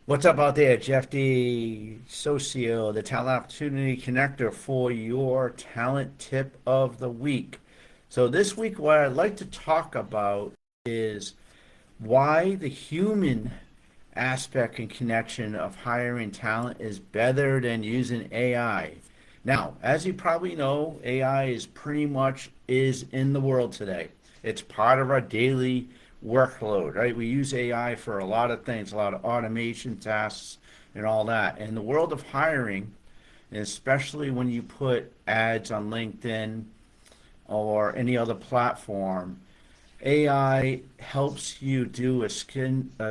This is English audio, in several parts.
What's up out there, Jeff D. Socio, the talent opportunity connector for your talent tip of the week. So, this week, what I'd like to talk about is why the human aspect and connection of hiring talent is better than using AI. Now, as you probably know, AI is pretty much is in the world today. It's part of our daily workload, right? We use AI for a lot of things, a lot of automation tasks and all that. In the world of hiring, and especially when you put ads on LinkedIn or any other platform, AI helps you do a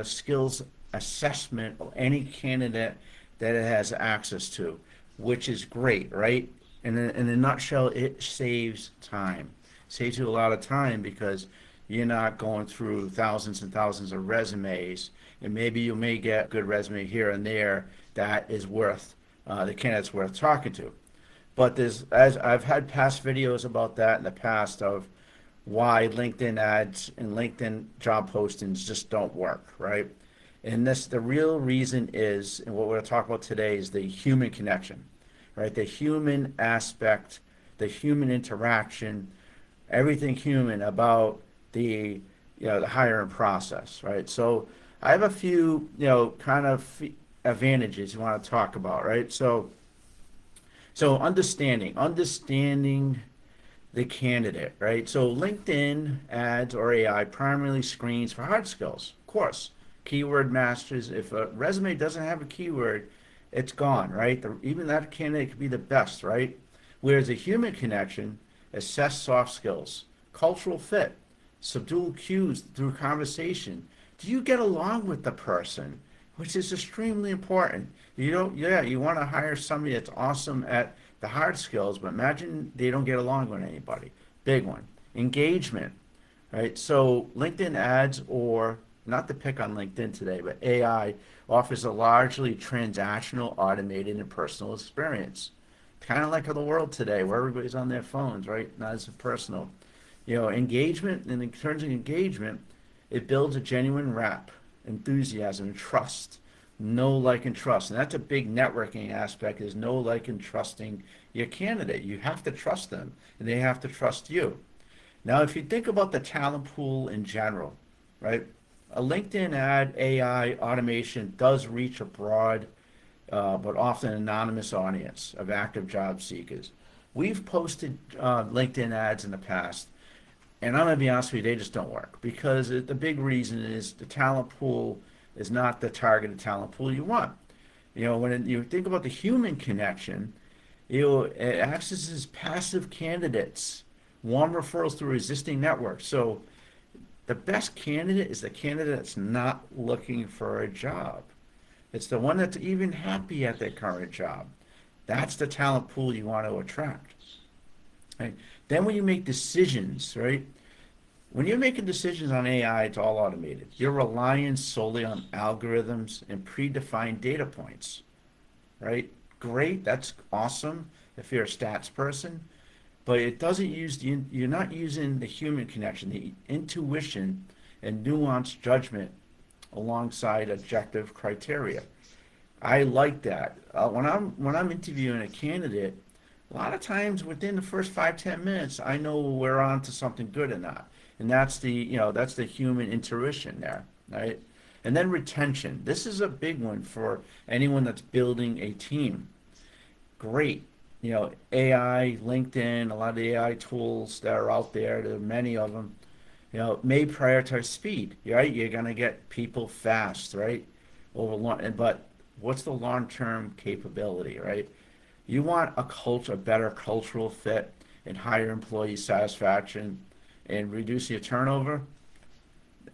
skills assessment of any candidate that it has access to, which is great, right? In a nutshell, it saves time. Saves you a lot of time because you're not going through thousands and thousands of resumes, and maybe you may get a good resume here and there that is worth the candidate's worth talking to. But there's, as I've had past videos about that in the past of why LinkedIn ads and LinkedIn job postings just don't work, right? And this, the real reason is, and what we're going to talk about today is the human connection, right? The human aspect, the human interaction, everything human about the, the hiring process, right? So I have a few, kind of advantages you want to talk about, right? So understanding the candidate, right? So LinkedIn ads or AI primarily screens for hard skills, of course. Keyword masters. If a resume doesn't have a keyword, it's gone, right? Even that candidate could be the best, right? Whereas a human connection, assess soft skills, cultural fit, subdue cues through conversation. Do you get along with the person? Which is extremely important. You don't, yeah, you want to hire somebody that's awesome at the hard skills, but imagine they don't get along with anybody. Big one. Engagement, right? So LinkedIn ads, or not to pick on LinkedIn today, but AI offers a largely transactional, automated, and personal experience. Kind of like the world today, where everybody's on their phones, right? Not as personal. Engagement, and in terms of engagement, it builds a genuine rap, enthusiasm, and trust. Know, like, and trust. And that's a big networking aspect is know, like, and trusting your candidate. You have to trust them, and they have to trust you. Now, if you think about the talent pool in general, right? A LinkedIn ad AI automation does reach a broad, but often anonymous audience of active job seekers. We've posted LinkedIn ads in the past, and I'm going to be honest with you, they just don't work because the big reason is the talent pool is not the targeted talent pool you want. When you think about the human connection, it accesses passive candidates, warm referrals through existing networks. So the best candidate is the candidate that's not looking for a job. It's the one that's even happy at their current job. That's the talent pool you want to attract. Right? Then when you make decisions, right? When you're making decisions on AI, it's all automated. You're relying solely on algorithms and predefined data points, right? Great, that's awesome if you're a stats person, but it doesn't use you're not using the human connection, the intuition and nuanced judgment alongside objective criteria. I like that. When I'm interviewing a candidate, a lot of times within the first 5-10 minutes, I know we're on to something good or not, and that's the human intuition there, right? And then retention. This is a big one for anyone that's building a team. Great. AI, LinkedIn, a lot of the AI tools that are out there are many of them, may prioritize speed, right? You're going to get people fast, right? Over long, but what's the long-term capability, right? You want a better cultural fit and higher employee satisfaction and reduce your turnover.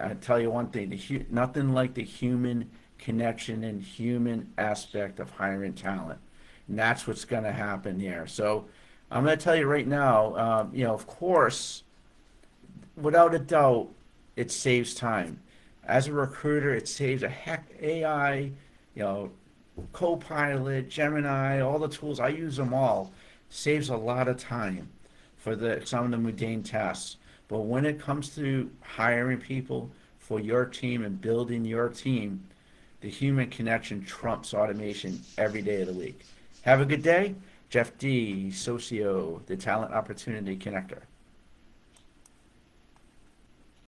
I tell you one thing, nothing like the human connection and human aspect of hiring talent. And that's what's going to happen here. So I'm going to tell you right now, of course, without a doubt, it saves time. As a recruiter, it saves a heck AI, you know, Copilot, Gemini, all the tools. I use them all. Saves a lot of time for some of the mundane tasks. But when it comes to hiring people for your team and building your team, The human connection trumps automation every day of the week. Have a good day. Jeff D., Socio, the Talent Opportunity Connector.